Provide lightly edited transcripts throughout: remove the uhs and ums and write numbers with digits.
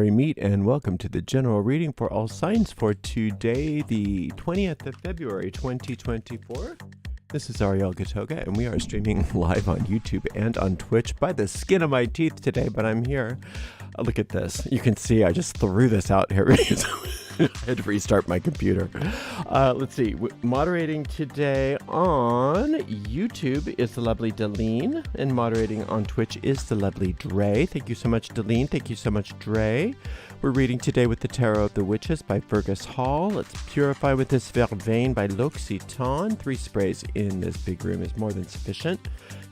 Merry Meet, and welcome to the general reading for all signs for today, the 20th of February, 2024. This is Ariel Gatoga, and we are streaming live on YouTube and on Twitch by the skin of my teeth today, but I'm here. Look at this. You can see I just threw this out here. I had to restart my computer. Let's see. Moderating today on YouTube is the lovely Deline, and moderating on Twitch is the lovely Dre. Thank you so much, Deline. Thank you so much, Dre. We're reading today with the Tarot of the Witches by Fergus Hall. Let's purify with this Vervain by L'Occitan. 3 sprays in this big room is more than sufficient.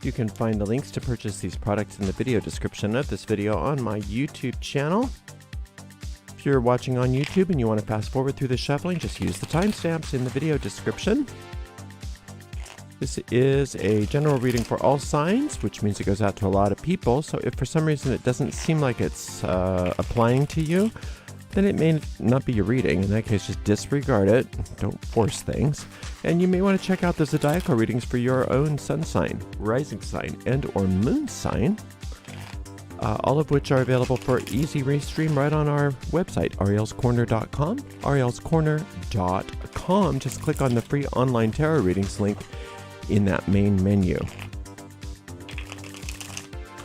You can find the links to purchase these products in the video description of this video on my YouTube channel. If you're watching on YouTube and you want to fast forward through the shuffling, just use the timestamps in the video description. This is a general reading for all signs, which means it goes out to a lot of people. So if for some reason it doesn't seem like it's applying to you, then it may not be your reading. In that case, just disregard it. Don't force things. And you may want to check out the zodiacal readings for your own sun sign, rising sign, and or moon sign. All of which are available for easy restream right on our website, arielscorner.com. arielscorner.com. Just click on the free online tarot readings link in that main menu.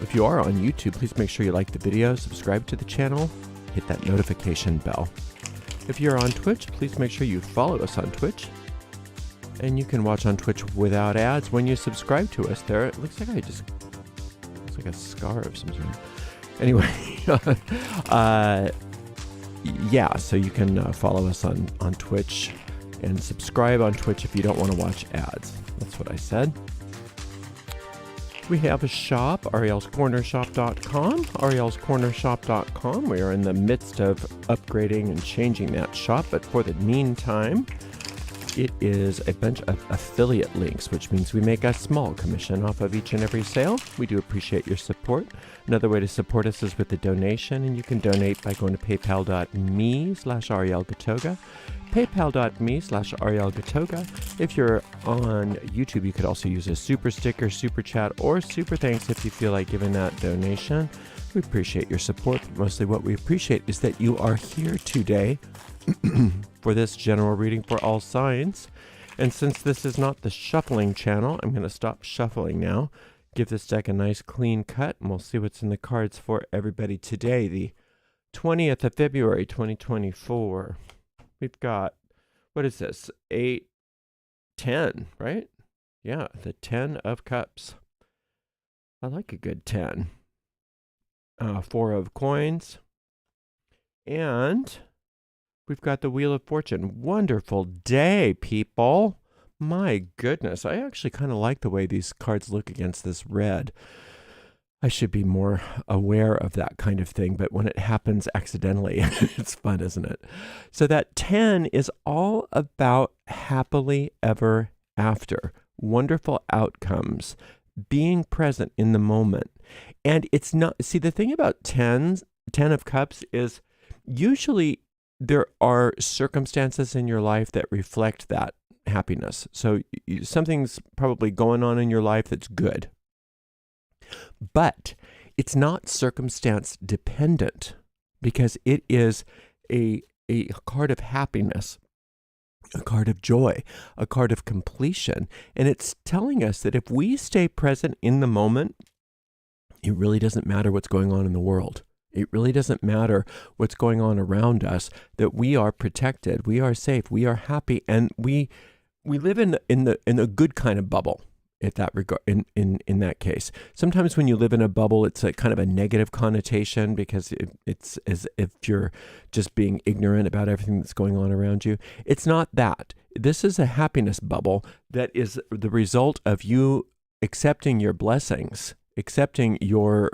If you are on YouTube, please make sure you like the video, subscribe to the channel, hit that notification bell. If you're on Twitch, please make sure you follow us on Twitch. And you can watch on Twitch without ads when you subscribe to us there. It looks like looks like a scar of some sort. Anyway, yeah, so you can follow us on Twitch and subscribe on Twitch if you don't want to watch ads. That's what I said. We have a shop, arielscornershop.com. arielscornershop.com. We are in the midst of upgrading and changing that shop, but for the meantime, it is a bunch of affiliate links, which means we make a small commission off of each and every sale. We do appreciate your support. Another way to support us is with a donation, and you can donate by going to paypal.me/arielgatoga. paypal.me/arielgatoga. If you're on YouTube, you could also use a super sticker, super chat, or super thanks if you feel like giving that donation. We appreciate your support, but mostly what we appreciate is that you are here today for this general reading for all signs. And since this is not the shuffling channel, I'm going to stop shuffling now. Give this deck a nice clean cut, and we'll see what's in the cards for everybody today, the 20th of February, 2024. We've got, what is this? 8, 10, right? Yeah, the 10 of Cups. I like a good 10. 4 of Coins. And we've got the Wheel of Fortune. Wonderful day, people. My goodness, I actually kind of like the way these cards look against this red. I should be more aware of that kind of thing, but when it happens accidentally, it's fun, isn't it? So that 10 is all about happily ever after, wonderful outcomes, being present in the moment. And it's not, see, the thing about 10 of Cups is usually there are circumstances in your life that reflect that happiness. So something's probably going on in your life that's good. But it's not circumstance dependent because it is a card of happiness, a card of joy, a card of completion. And it's telling us that if we stay present in the moment, it really doesn't matter what's going on in the world. It really doesn't matter what's going on around us, that we are protected, we are safe, we are happy, and we live in a good kind of bubble. At that regard, in that case, sometimes when you live in a bubble, it's a kind of a negative connotation because it's as if you're just being ignorant about everything that's going on around you. It's not that. This is a happiness bubble that is the result of you accepting your blessings, accepting your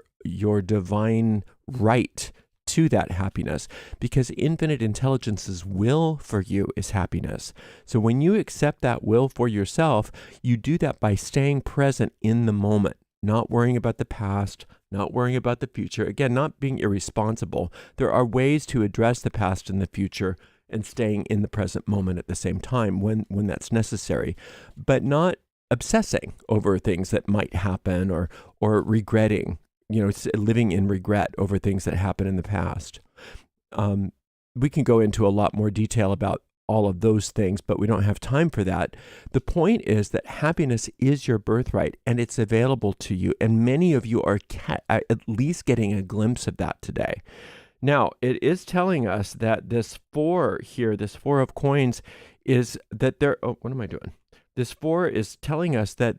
divine right to that happiness, because infinite intelligence's will for you is happiness. So when you accept that will for yourself, you do that by staying present in the moment, not worrying about the past, not worrying about the future. Again, not being irresponsible. There are ways to address the past and the future and staying in the present moment at the same time when that's necessary, but not obsessing over things that might happen or regretting, living in regret over things that happened in the past. we can go into a lot more detail about all of those things, but we don't have time for that. The point is that happiness is your birthright, and it's available to you. And many of you are at least getting a glimpse of that today. Now, it is telling us that this 4 here, this 4 of coins, is that what am I doing? This 4 is telling us that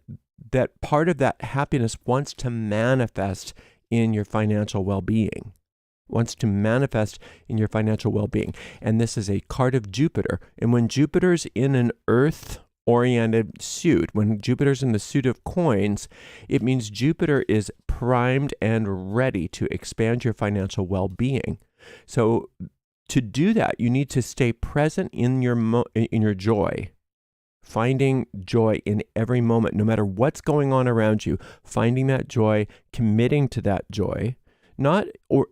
part of that happiness wants to manifest in your financial well-being. Wants to manifest in your financial well-being. And this is a card of Jupiter. And when Jupiter's in an earth-oriented suit, when Jupiter's in the suit of coins, it means Jupiter is primed and ready to expand your financial well-being. So to do that, you need to stay present in your joy, finding joy in every moment, no matter what's going on around you, finding that joy, committing to that joy. Not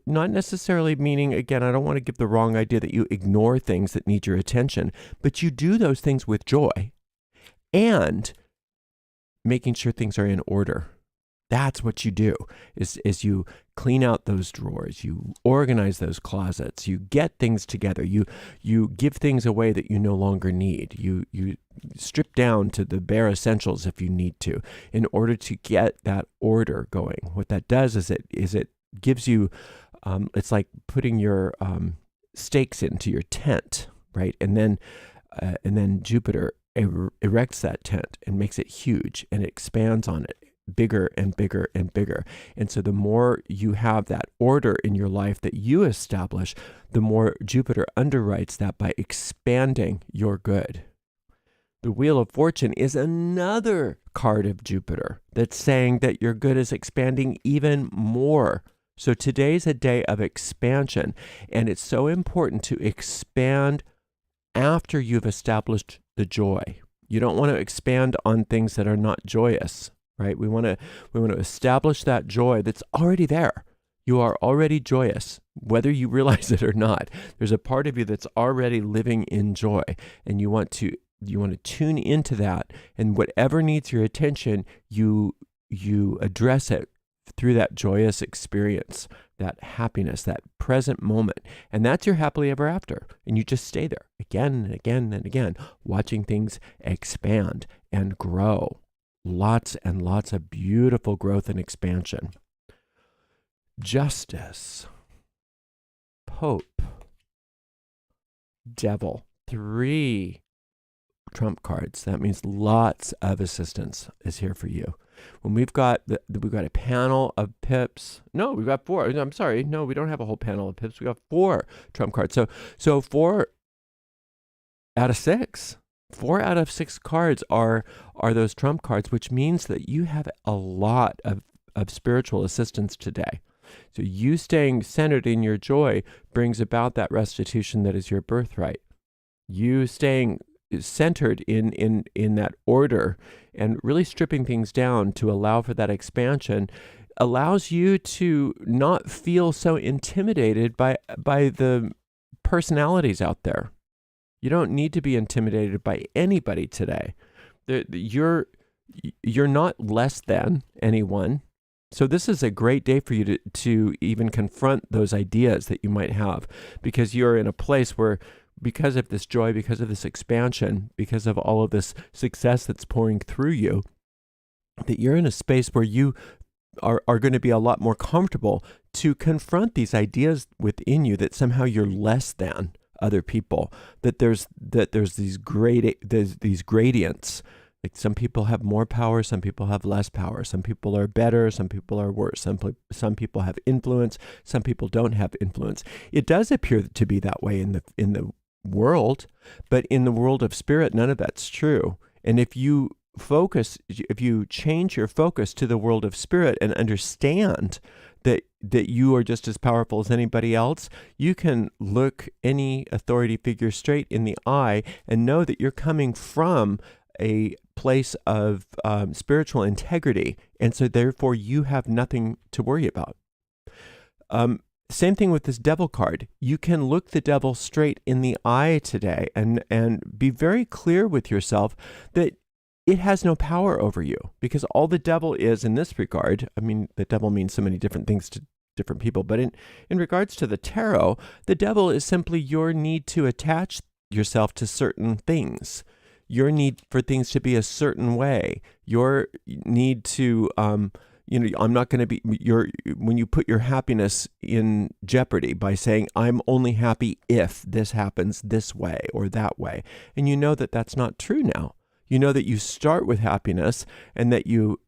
necessarily meaning, again, I don't want to give the wrong idea that you ignore things that need your attention, but you do those things with joy and making sure things are in order. That's what you do, is you clean out those drawers, you organize those closets, you get things together, you give things away that you no longer need, you strip down to the bare essentials if you need to, in order to get that order going. What that does is it gives you, it's like putting your stakes into your tent, right? And then Jupiter erects that tent and makes it huge, and it expands on it bigger and bigger and bigger. And so the more you have that order in your life that you establish, the more Jupiter underwrites that by expanding your good. The Wheel of Fortune is another card of Jupiter that's saying that your good is expanding even more. So today's a day of expansion, and it's so important to expand after you've established the joy. You don't want to expand on things that are not joyous, right? We want to establish that joy that's already there. You are already joyous, whether you realize it or not. There's a part of you that's already living in joy, and you want to tune into that, and whatever needs your attention, you address it through that joyous experience, that happiness, that present moment. And that's your happily ever after. And you just stay there again and again and again, watching things expand and grow. Lots and lots of beautiful growth and expansion. Justice, Pope, Devil, 3 trump cards. That means lots of assistance is here for you. When we've got a panel of pips. No, we've got 4. I'm sorry. No, we don't have a whole panel of pips. We got 4 trump cards. So 4 out of 6. 4 out of 6 cards are those trump cards, which means that you have a lot of spiritual assistance today. So you staying centered in your joy brings about that restitution that is your birthright. You staying centered in that order and really stripping things down to allow for that expansion allows you to not feel so intimidated by the personalities out there. You don't need to be intimidated by anybody today. You're not less than anyone. So this is a great day for you to even confront those ideas that you might have, because you're in a place where, because of this joy, because of this expansion, because of all of this success that's pouring through you, that you're in a space where you are going to be a lot more comfortable to confront these ideas within you that somehow you're less than other people, that there's these gradients. Like some people have more power, some people have less power. Some people are better, some people are worse. Some people have influence, some people don't have influence. It does appear to be that way in the world, but in the world of spirit, none of that's true. And if you change your focus to the world of spirit and understand that you are just as powerful as anybody else, you can look any authority figure straight in the eye and know that you're coming from a place of spiritual integrity, and so therefore you have nothing to worry about. Same thing with this devil card. You can look the devil straight in the eye today and be very clear with yourself that it has no power over you, because all the devil is in this regard, I mean, the devil means so many different things different people. But in regards to the tarot, the devil is simply your need to attach yourself to certain things, your need for things to be a certain way, your need to, I'm not going to be when you put your happiness in jeopardy by saying, I'm only happy if this happens this way or that way. And you know that that's not true now. You know that you start with happiness, and that you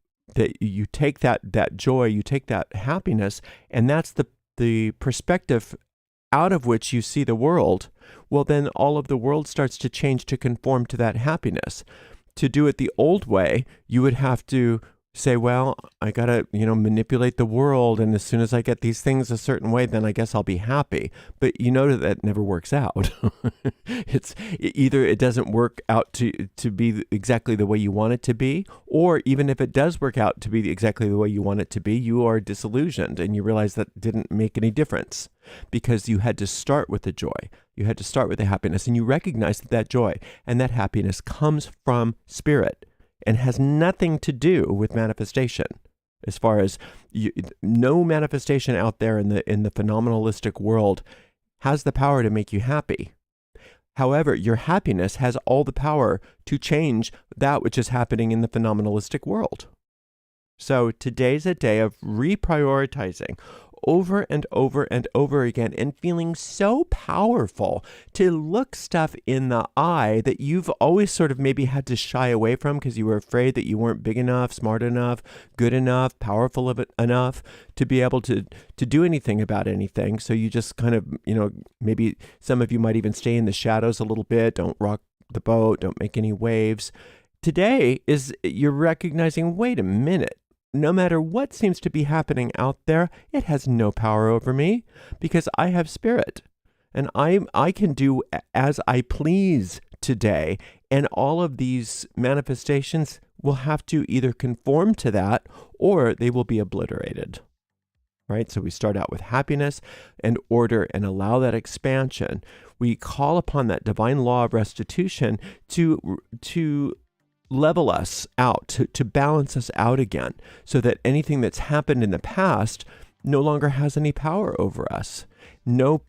take that joy, you take that happiness, and that's the perspective out of which you see the world. Well, then all of the world starts to change to conform to that happiness. To do it the old way, you would have to say, well, I got to, manipulate the world. And as soon as I get these things a certain way, then I guess I'll be happy. But you know that never works out. It's either it doesn't work out to be exactly the way you want it to be, or even if it does work out to be exactly the way you want it to be, you are disillusioned and you realize that didn't make any difference, because you had to start with the joy. You had to start with the happiness, and you recognize that joy and that happiness comes from spirit and has nothing to do with manifestation. As far as no manifestation out there in the phenomenalistic world has the power to make you happy. However, your happiness has all the power to change that which is happening in the phenomenalistic world. So today's a day of reprioritizing over and over and over again, and feeling so powerful to look stuff in the eye that you've always sort of maybe had to shy away from because you were afraid that you weren't big enough, smart enough, good enough, powerful enough to be able to do anything about anything. So you just kind of, maybe some of you might even stay in the shadows a little bit, don't rock the boat, don't make any waves. Today is you're recognizing, wait a minute. No matter what seems to be happening out there, it has no power over me, because I have spirit, and I can do as I please today, and all of these manifestations will have to either conform to that or they will be obliterated. Right? So we start out with happiness and order and allow that expansion. We call upon that divine law of restitution to level us out, to balance us out again, so that anything that's happened in the past no longer has any power over us. No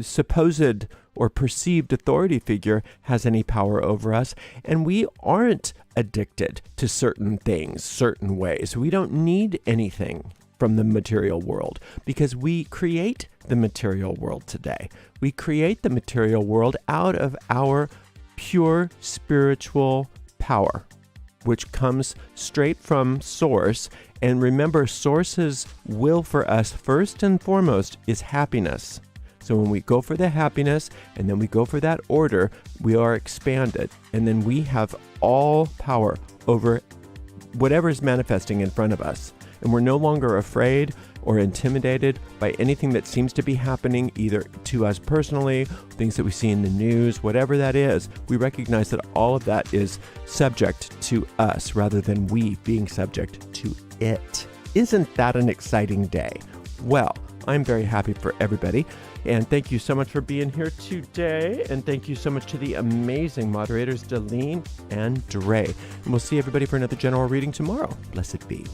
supposed or perceived authority figure has any power over us, and we aren't addicted to certain things, certain ways. We don't need anything from the material world, because we create the material world today. We create the material world out of our pure spiritual power, which comes straight from Source. And remember, Source's will for us, first and foremost, is happiness. So when we go for the happiness and then we go for that order, we are expanded. And then we have all power over whatever is manifesting in front of us. And we're no longer afraid or intimidated by anything that seems to be happening, either to us personally, things that we see in the news, whatever that is. We recognize that all of that is subject to us rather than we being subject to it. Isn't that an exciting day? Well, I'm very happy for everybody. And thank you so much for being here today. And thank you so much to the amazing moderators, Deline and Dre. And we'll see everybody for another general reading tomorrow. Blessed be.